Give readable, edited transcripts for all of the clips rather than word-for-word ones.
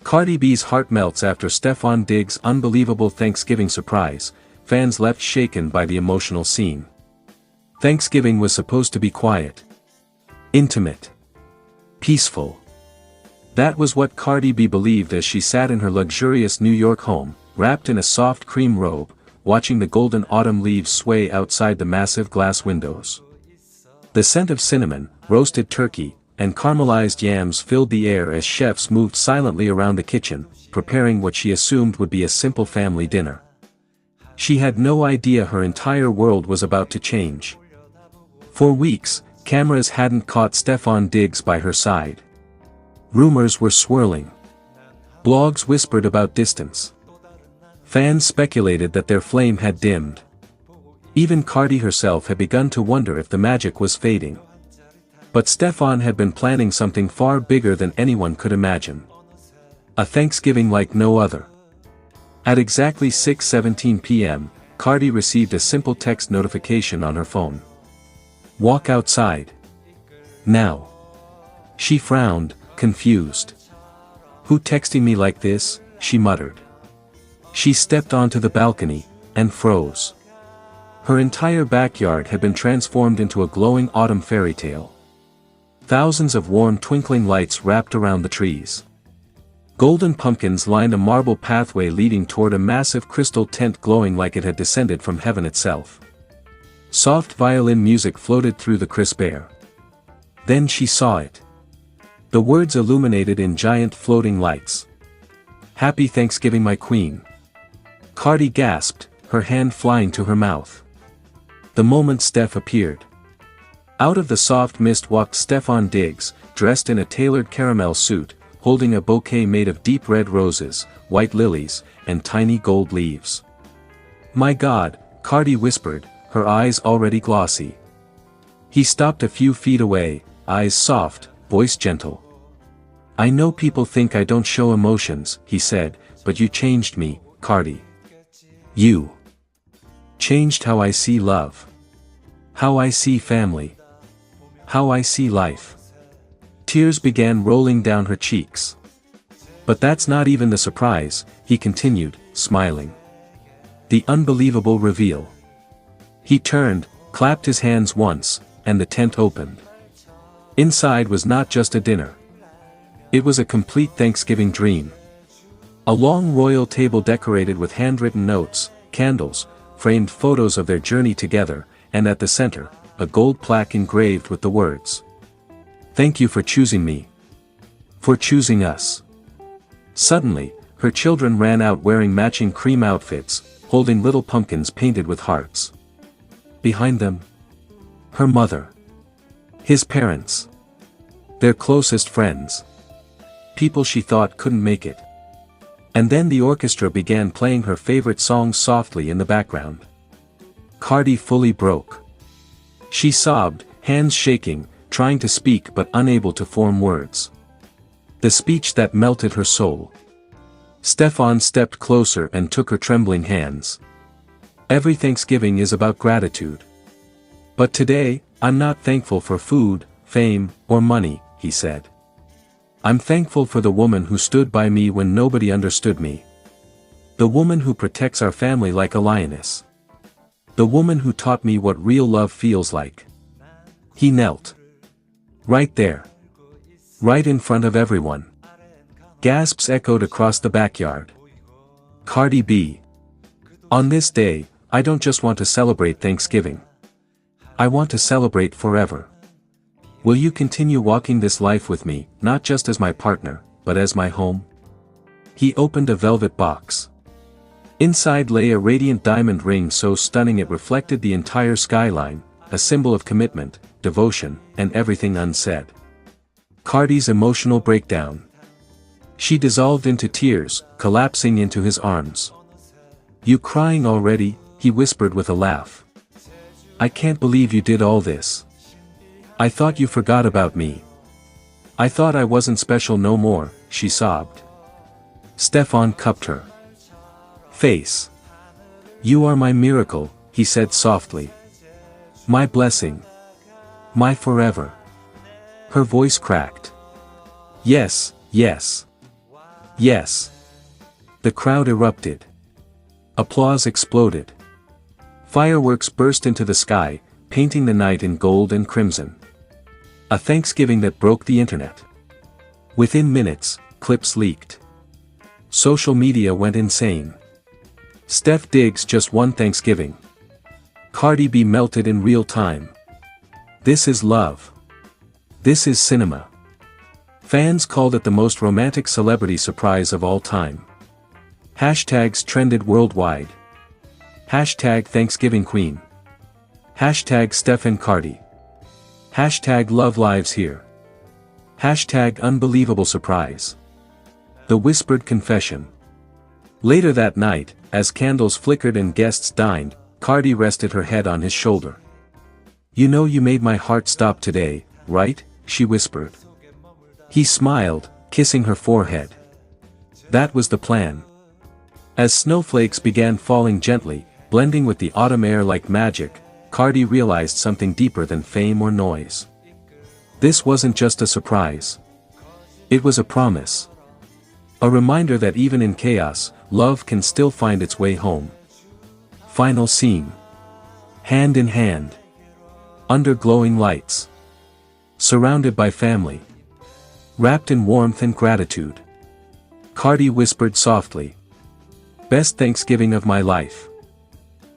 Cardi B's heart melts after Stefon Diggs' unbelievable Thanksgiving surprise. Fans left shaken by the emotional scene. Thanksgiving was supposed to be quiet, intimate, peaceful. That was what Cardi B believed as she sat in her luxurious New York home, wrapped in a soft cream robe, watching the golden autumn leaves sway outside the massive glass windows. The scent of cinnamon, roasted turkey, and caramelized yams filled the air as chefs moved silently around the kitchen, preparing what she assumed would be a simple family dinner. She had no idea her entire world was about to change. For weeks, cameras hadn't caught Stefon Diggs by her side. Rumors were swirling. Blogs whispered about distance. Fans speculated that their flame had dimmed. Even Cardi herself had begun to wonder if the magic was fading. But Stefon had been planning something far bigger than anyone could imagine. A Thanksgiving like no other. At exactly 6:17 p.m., Cardi received a simple text notification on her phone. "Walk outside. Now." She frowned, confused. "Who texting me like this?" she muttered. She stepped onto the balcony, and froze. Her entire backyard had been transformed into a glowing autumn fairy tale. Thousands of warm twinkling lights wrapped around the trees. Golden pumpkins lined a marble pathway leading toward a massive crystal tent glowing like it had descended from heaven itself. Soft violin music floated through the crisp air. Then she saw it. The words illuminated in giant floating lights. "Happy Thanksgiving, my queen." Cardi gasped, her hand flying to her mouth. The moment Stef appeared. Out of the soft mist walked Stefon Diggs, dressed in a tailored caramel suit, holding a bouquet made of deep red roses, white lilies, and tiny gold leaves. "My God," Cardi whispered, her eyes already glossy. He stopped a few feet away, eyes soft, voice gentle. "I know people think I don't show emotions," he said, "but you changed me, Cardi. You changed how I see love. How I see family. How I see life." Tears began rolling down her cheeks. "But that's not even the surprise," he continued, smiling. "The unbelievable reveal." He turned, clapped his hands once, and the tent opened. Inside was not just a dinner. It was a complete Thanksgiving dream. A long royal table decorated with handwritten notes, candles, framed photos of their journey together, and at the center, a gold plaque engraved with the words, "Thank you for choosing me. For choosing us." Suddenly, her children ran out wearing matching cream outfits, holding little pumpkins painted with hearts. Behind them, her mother. His parents. Their closest friends. People she thought couldn't make it. And then the orchestra began playing her favorite songs softly in the background. Cardi fully broke. She sobbed, hands shaking, trying to speak but unable to form words. The speech that melted her soul. Stefon stepped closer and took her trembling hands. "Every Thanksgiving is about gratitude. But today, I'm not thankful for food, fame, or money," he said. "I'm thankful for the woman who stood by me when nobody understood me. The woman who protects our family like a lioness. The woman who taught me what real love feels like." He knelt. Right there. Right in front of everyone. Gasps echoed across the backyard. Cardi B. "On this day, I don't just want to celebrate Thanksgiving. I want to celebrate forever. Will you continue walking this life with me, not just as my partner, but as my home?" He opened a velvet box. Inside lay a radiant diamond ring so stunning it reflected the entire skyline, a symbol of commitment, devotion, and everything unsaid. Cardi's emotional breakdown. She dissolved into tears, collapsing into his arms. "You crying already?" he whispered with a laugh. "I can't believe you did all this. I thought you forgot about me. I thought I wasn't special no more," she sobbed. Stefon cupped her face. "You are my miracle," he said softly. "My blessing. My forever." Her voice cracked. "Yes, yes. Yes. The crowd erupted. Applause exploded. Fireworks burst into the sky, painting the night in gold and crimson. A Thanksgiving that broke the internet. Within minutes, clips leaked. Social media went insane. Stef Diggs just won Thanksgiving. Cardi B melted in real time. This is love. This is cinema. Fans called it the most romantic celebrity surprise of all time. Hashtags trended worldwide. Hashtag Thanksgiving Queen. Hashtag Stef and Cardi. Hashtag Love Lives Here. Hashtag Unbelievable Surprise. The Whispered Confession. Later that night, as candles flickered and guests dined, Cardi rested her head on his shoulder. "You know you made my heart stop today, right?" she whispered. He smiled, kissing her forehead. That was the plan. As snowflakes began falling gently, blending with the autumn air like magic, Cardi realized something deeper than fame or noise. This wasn't just a surprise. It was a promise. A reminder that even in chaos, love can still find its way home. Final scene. Hand in hand. Under glowing lights. Surrounded by family. Wrapped in warmth and gratitude. Cardi whispered softly. "Best Thanksgiving of my life."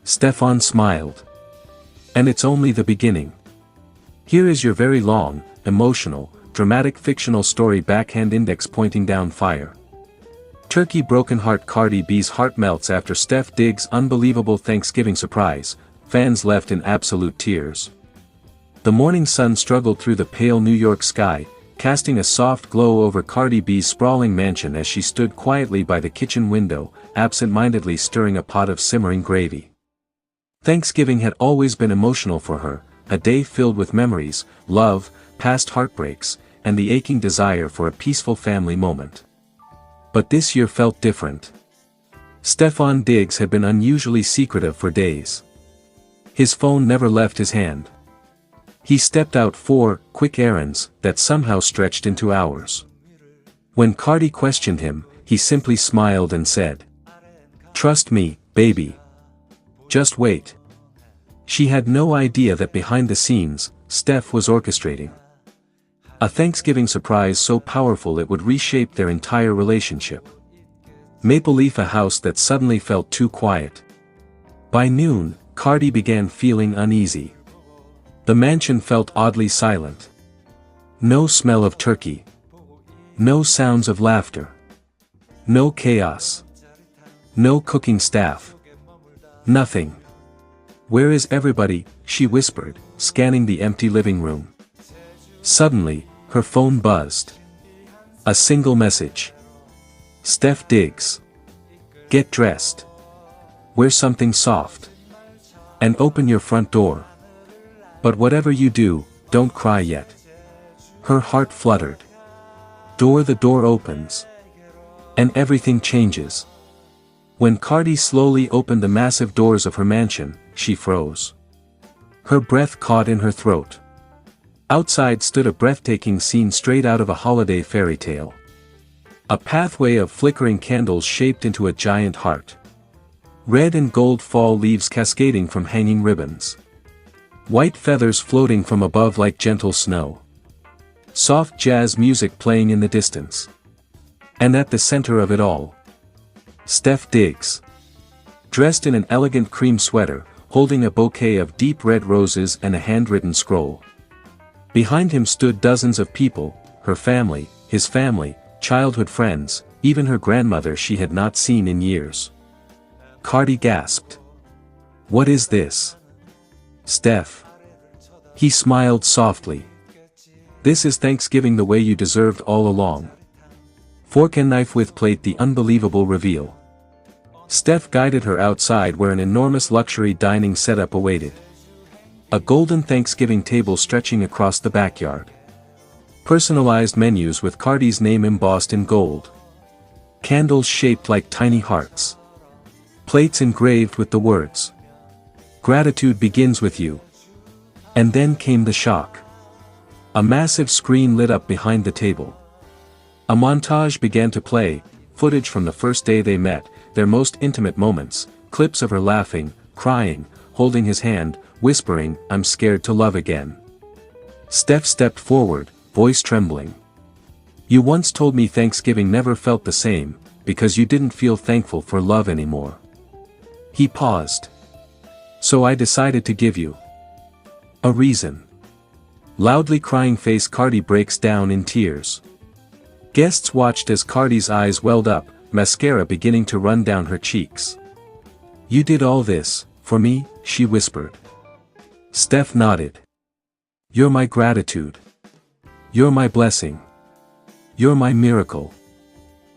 Stefan smiled. "And it's only the beginning. Here is your very long, emotional, dramatic fictional story." Backhand index pointing down fire. Turkey broken heart. Cardi B's heart melts after Stef Diggs' unbelievable Thanksgiving surprise, fans left in absolute tears. The morning sun struggled through the pale New York sky, casting a soft glow over Cardi B's sprawling mansion as she stood quietly by the kitchen window, absent-mindedly stirring a pot of simmering gravy. Thanksgiving had always been emotional for her, a day filled with memories, love, past heartbreaks, and the aching desire for a peaceful family moment. But this year felt different. Stefan Diggs had been unusually secretive for days. His phone never left his hand. He stepped out 4 quick errands that somehow stretched into hours. When Cardi questioned him, he simply smiled and said, "Trust me, baby. Just wait." She had no idea that behind the scenes, Stef was orchestrating a Thanksgiving surprise so powerful it would reshape their entire relationship. Maple Leaf, a house that suddenly felt too quiet. By noon, Cardi began feeling uneasy. The mansion felt oddly silent. No smell of turkey. No sounds of laughter. No chaos. No cooking staff. Nothing. "Where is everybody?" she whispered, scanning the empty living room. Suddenly, her phone buzzed. A single message. "Stef Diggs. Get dressed. Wear something soft. And open your front door. But whatever you do, don't cry yet." Her heart fluttered. The door opens. And everything changes. When Cardi slowly opened the massive doors of her mansion, she froze. Her breath caught in her throat. Outside stood a breathtaking scene straight out of a holiday fairy tale. A pathway of flickering candles shaped into a giant heart. Red and gold fall leaves cascading from hanging ribbons. White feathers floating from above like gentle snow. Soft jazz music playing in the distance. And at the center of it all, Stef Diggs. Dressed in an elegant cream sweater, holding a bouquet of deep red roses and a handwritten scroll. Behind him stood dozens of people, her family, his family, childhood friends, even her grandmother she had not seen in years. Cardi gasped. "What is this?" "Stef." He smiled softly. "This is Thanksgiving the way you deserved all along." Fork and knife with plate. The unbelievable reveal. Stef guided her outside where an enormous luxury dining setup awaited. A golden Thanksgiving table stretching across the backyard. Personalized menus with Cardi's name embossed in gold. Candles shaped like tiny hearts. Plates engraved with the words, "Gratitude begins with you." And then came the shock. A massive screen lit up behind the table. A montage began to play, footage from the first day they met, their most intimate moments, clips of her laughing, crying, holding his hand, whispering, "I'm scared to love again." Stef stepped forward, voice trembling. "You once told me Thanksgiving never felt the same, because you didn't feel thankful for love anymore." He paused. "So I decided to give you a reason." Loudly crying face Cardi breaks down in tears. Guests watched as Cardi's eyes welled up, mascara beginning to run down her cheeks. "You did all this, for me?" she whispered. Stef nodded. "You're my gratitude. You're my blessing. You're my miracle."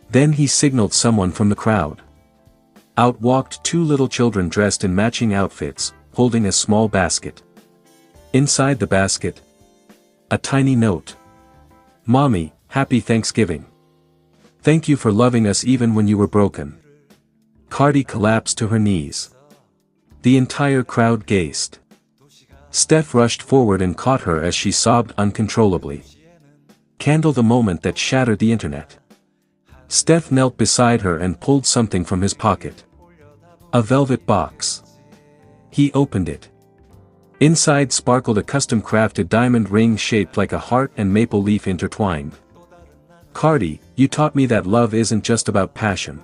Then he signaled someone from the crowd. Out walked two little children dressed in matching outfits, holding a small basket. Inside the basket, a tiny note. "Mommy, Happy Thanksgiving. Thank you for loving us even when you were broken." Cardi collapsed to her knees. The entire crowd gazed. Stef rushed forward and caught her as she sobbed uncontrollably. Candle the moment that shattered the internet. Stef knelt beside her and pulled something from his pocket. A velvet box. He opened it. Inside sparkled a custom-crafted diamond ring shaped like a heart and maple leaf intertwined. "Cardi, you taught me that love isn't just about passion.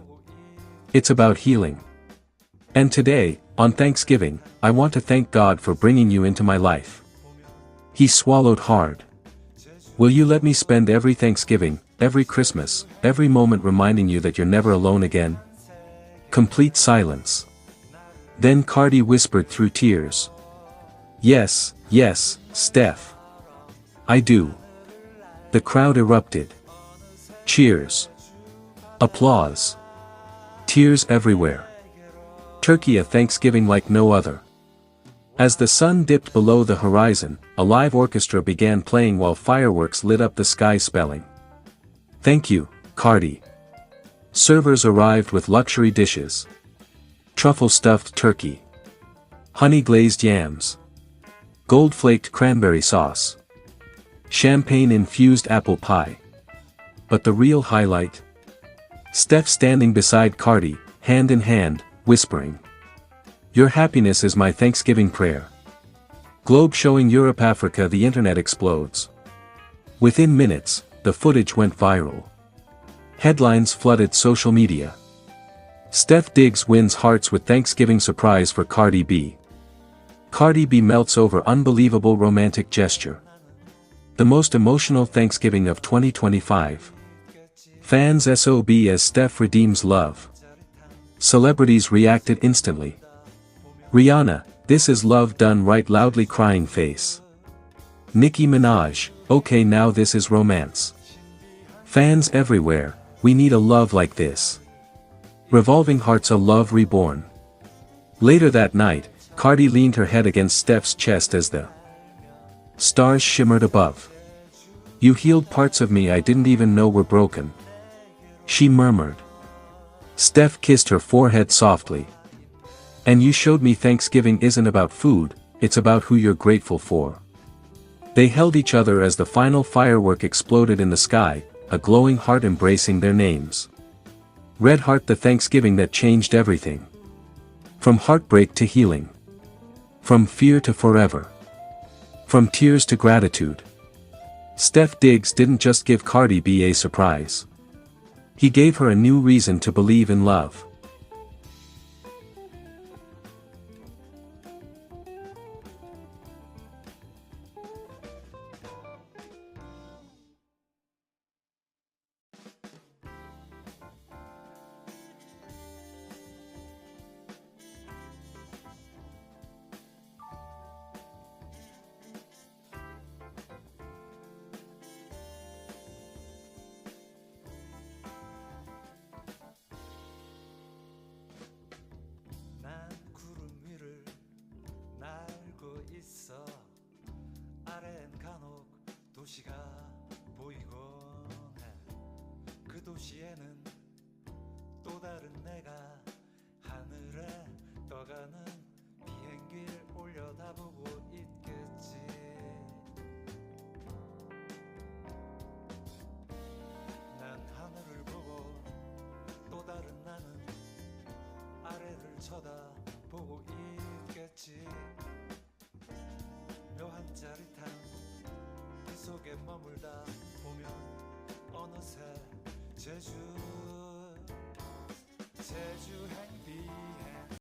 It's about healing. And today, on Thanksgiving, I want to thank God for bringing you into my life." He swallowed hard. "Will you let me spend every Thanksgiving, every Christmas, every moment reminding you that you're never alone again?" Complete silence. Then Cardi whispered through tears. "Yes, yes, Stef. I do." The crowd erupted. Cheers. Applause. Tears everywhere. Turkey, a Thanksgiving like no other. As the sun dipped below the horizon, a live orchestra began playing while fireworks lit up the sky, spelling, "Thank you, Cardi." Servers arrived with luxury dishes. Truffle-stuffed turkey. Honey-glazed yams. Gold-flaked cranberry sauce. Champagne-infused apple pie. But the real highlight? Stef standing beside Cardi, hand in hand, whispering, "Your happiness is my Thanksgiving prayer." Globe showing Europe, Africa, the internet explodes. Within minutes, the footage went viral. Headlines flooded social media. Stef Diggs wins hearts with Thanksgiving surprise for Cardi B. Cardi B melts over unbelievable romantic gesture. The most emotional Thanksgiving of 2025. Fans SOB as Stef redeems love. Celebrities reacted instantly. Rihanna, "This is love done right," loudly crying face. Nicki Minaj, "Okay, now this is romance." Fans everywhere, "We need a love like this." Revolving hearts, a love reborn. Later that night, Cardi leaned her head against Stef's chest as the stars shimmered above. "You healed parts of me I didn't even know were broken," she murmured. Stef kissed her forehead softly. "And you showed me Thanksgiving isn't about food, it's about who you're grateful for." They held each other as the final firework exploded in the sky, a glowing heart embracing their names. Red Heart, the Thanksgiving that changed everything. From heartbreak to healing. From fear to forever. From tears to gratitude. Stef Diggs didn't just give Cardi B a surprise. He gave her a new reason to believe in love. 도시가 보이곤 해. 그 도시에는 또 다른 내가 하늘에 떠가는 비행기를 올려다보고 있겠지. 난 하늘을 보고 쳐다보고 있겠지. 묘한 짜릿함 그 속에 머물다 보면 어느새 제주